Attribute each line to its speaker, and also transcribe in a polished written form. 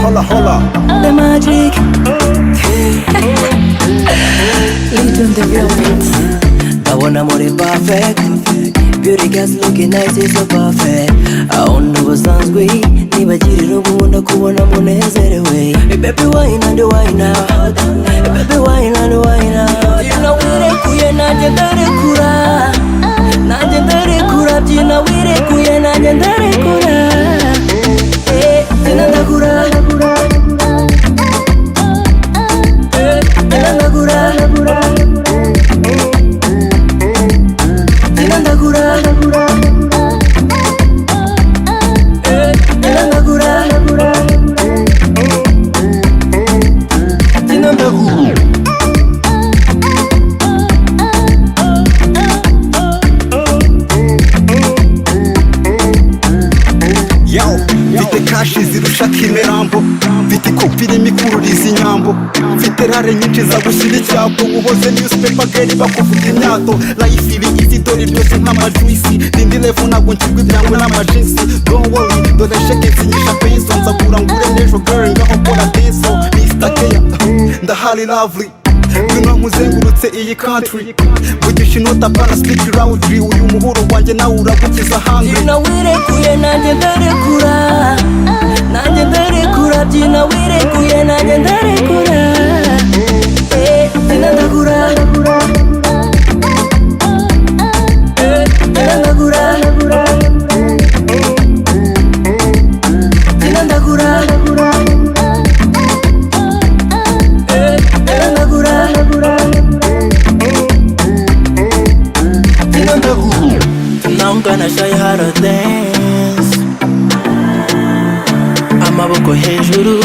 Speaker 1: holla, holla.
Speaker 2: The magic. Little development. I wanna more perfect. Beauty girls looking nice is so perfect. I don't know what sounds great. Nibagirira ubunda kubona munezerewe. Hey baby wine and wine now. Hey baby wine and wine now. Byina wirekuye nanjye ndarekura. Nanjye ndarekura byina wirekuye nanjye ndarekura. Byina ndakura. Byina ndakura. Byina ndakura.
Speaker 1: Mfite kashi zirusha kimirambo, mfite kopire imikururiza inyambo, mfite rare nyinshi za gushyira icyambo, uhoze newspaper girl bakuvuga imyato, life ibi easy dore byose nk'amajuisi, rindi level ntabwo nshyirwa ibyangwe n'amajinsi, don't worry dore sheke nsinyisha peso, nzagura ngure n'ejo girl ngaho kora deso, Mr. Keya ndahari lovely, ngwino nkuzengurutse iyi country, vugisha inota pana speak loudly, uyu muhuro wanjye nawe uragukiza hungry.
Speaker 2: Byina wirekuye nanjye ndarekura. Nanjye ndarekura byina wirekuye nanjye ndarekura. Byina ndakura. Byina ndakura. Byina ndakura. Byina ndakura. Byina ndakura. Now I'm gonna show you how to dance. Amaboko hejuru